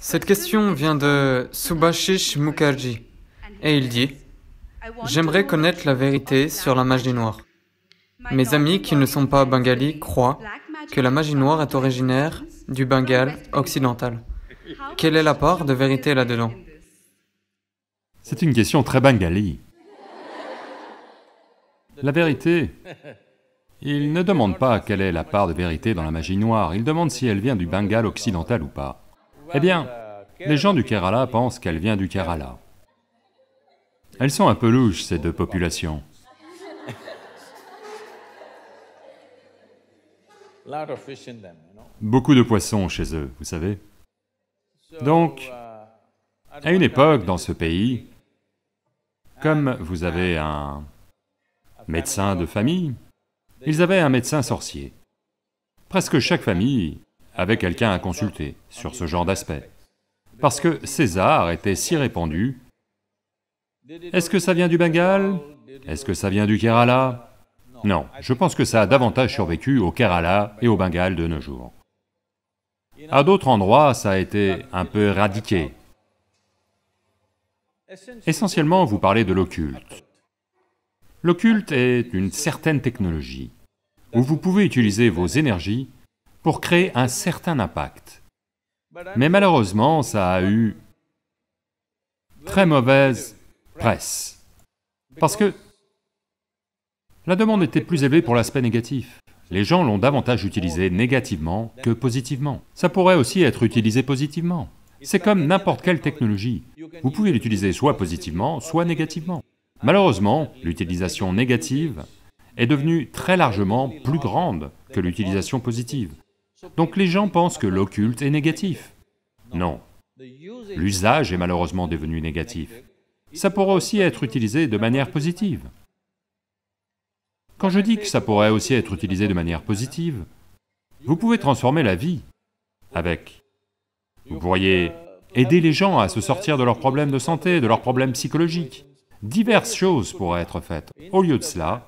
Cette question vient de Subhashish Mukherjee et il dit « J'aimerais connaître la vérité sur la magie noire. Mes amis qui ne sont pas bengalis croient que la magie noire est originaire du Bengale occidental. Quelle est la part de vérité là-dedans ?» C'est une question très bengali. La vérité, il ne demande pas quelle est la part de vérité dans la magie noire, il demande si elle vient du Bengale occidental ou pas. Eh bien, les gens du Kerala pensent qu'elle vient du Kerala. Elles sont un peu louches, ces deux populations. Beaucoup de poissons chez eux, vous savez. Donc, à une époque, dans ce pays, comme vous avez un médecin de famille, ils avaient un médecin sorcier. Presque chaque famille avait quelqu'un à consulter sur ce genre d'aspect. Parce que ces arts étaient si répandus. Est-ce que ça vient du Bengale? Est-ce que ça vient du Kerala? Non, je pense que ça a davantage survécu au Kerala et au Bengale de nos jours. À d'autres endroits, ça a été un peu éradiqué. Essentiellement, vous parlez de l'occulte. L'occulte est une certaine technologie où vous pouvez utiliser vos énergies pour créer un certain impact. Mais malheureusement, ça a eu très mauvaise presse. Parce que la demande était plus élevée pour l'aspect négatif. Les gens l'ont davantage utilisé négativement que positivement. Ça pourrait aussi être utilisé positivement. C'est comme n'importe quelle technologie. Vous pouvez l'utiliser soit positivement, soit négativement. Malheureusement, l'utilisation négative est devenue très largement plus grande que l'utilisation positive. Donc les gens pensent que l'occulte est négatif. Non. L'usage est malheureusement devenu négatif. Ça pourrait aussi être utilisé de manière positive. Quand je dis que ça pourrait aussi être utilisé de manière positive, vous pouvez transformer la vie avec. Vous pourriez aider les gens à se sortir de leurs problèmes de santé, de leurs problèmes psychologiques. Diverses choses pourraient être faites. Au lieu de cela,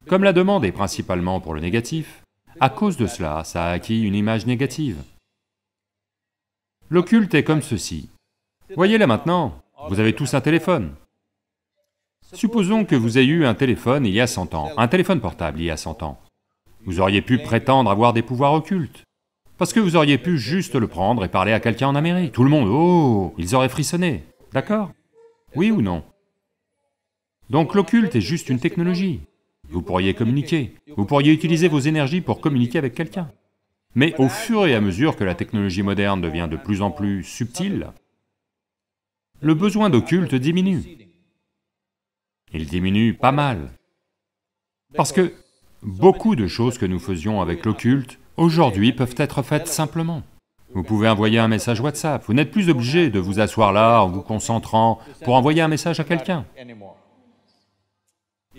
comme la demande est principalement pour le négatif, à cause de cela, ça a acquis une image négative. L'occulte est comme ceci. Voyez là maintenant, vous avez tous un téléphone. Supposons que vous ayez eu un téléphone il y a 100 ans, un téléphone portable il y a 100 ans. Vous auriez pu prétendre avoir des pouvoirs occultes. Parce que vous auriez pu juste le prendre et parler à quelqu'un en Amérique. Tout le monde, oh, ils auraient frissonné. D'accord? Oui ou non? Donc l'occulte est juste une technologie. Vous pourriez communiquer, vous pourriez utiliser vos énergies pour communiquer avec quelqu'un. Mais au fur et à mesure que la technologie moderne devient de plus en plus subtile, le besoin d'occulte diminue. Il diminue pas mal. Parce que beaucoup de choses que nous faisions avec l'occulte, aujourd'hui peuvent être faites simplement. Vous pouvez envoyer un message WhatsApp, vous n'êtes plus obligé de vous asseoir là en vous concentrant pour envoyer un message à quelqu'un.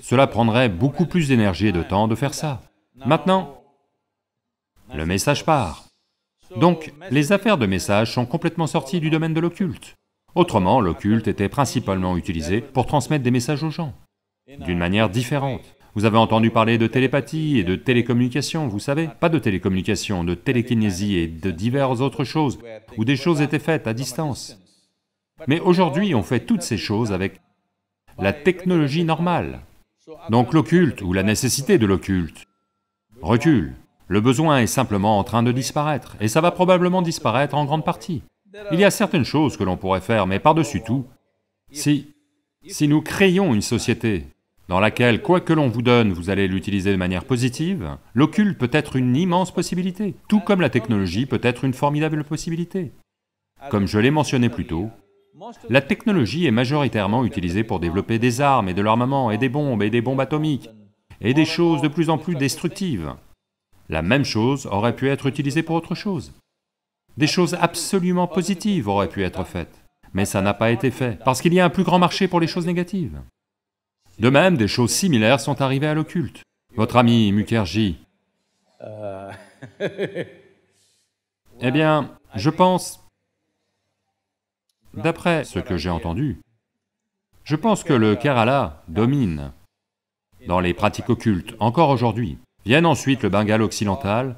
Cela prendrait beaucoup plus d'énergie et de temps de faire ça. Maintenant, le message part. Donc, les affaires de message sont complètement sorties du domaine de l'occulte. Autrement, l'occulte était principalement utilisé pour transmettre des messages aux gens, d'une manière différente. Vous avez entendu parler de télépathie et de télécommunication, vous savez? Pas de télécommunication, de télékinésie et de diverses autres choses, où des choses étaient faites à distance. Mais aujourd'hui, on fait toutes ces choses avec la technologie normale. Donc l'occulte, ou la nécessité de l'occulte, recule. Le besoin est simplement en train de disparaître, et ça va probablement disparaître en grande partie. Il y a certaines choses que l'on pourrait faire, mais par-dessus tout, si nous créons une société dans laquelle, quoi que l'on vous donne, vous allez l'utiliser de manière positive, l'occulte peut être une immense possibilité, tout comme la technologie peut être une formidable possibilité. Comme je l'ai mentionné plus tôt, la technologie est majoritairement utilisée pour développer des armes et de l'armement et des bombes atomiques, et des choses de plus en plus destructives. La même chose aurait pu être utilisée pour autre chose. Des choses absolument positives auraient pu être faites, mais ça n'a pas été fait, parce qu'il y a un plus grand marché pour les choses négatives. De même, des choses similaires sont arrivées à l'occulte. Votre ami Mukherjee... Eh bien, je pense... D'après ce que j'ai entendu, je pense que le Kerala domine dans les pratiques occultes encore aujourd'hui. Viennent ensuite le Bengale occidental,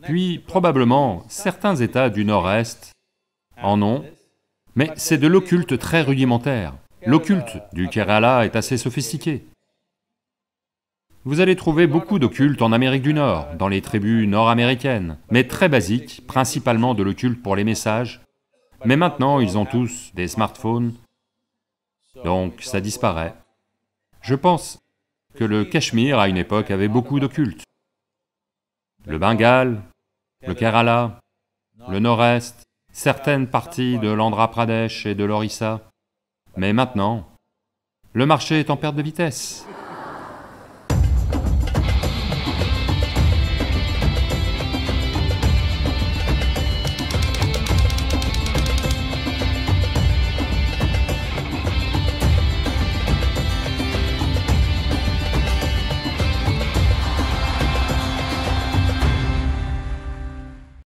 puis probablement certains États du nord-est en ont, mais c'est de l'occulte très rudimentaire. L'occulte du Kerala est assez sophistiqué. Vous allez trouver beaucoup d'occulte en Amérique du Nord, dans les tribus nord-américaines, mais très basique, principalement de l'occulte pour les messages. Mais maintenant, ils ont tous des smartphones, donc ça disparaît. Je pense que le Cachemire, à une époque, avait beaucoup d'occulte. Le Bengale, le Kerala, le Nord-Est, certaines parties de l'Andhra Pradesh et de l'Orissa. Mais maintenant, le marché est en perte de vitesse.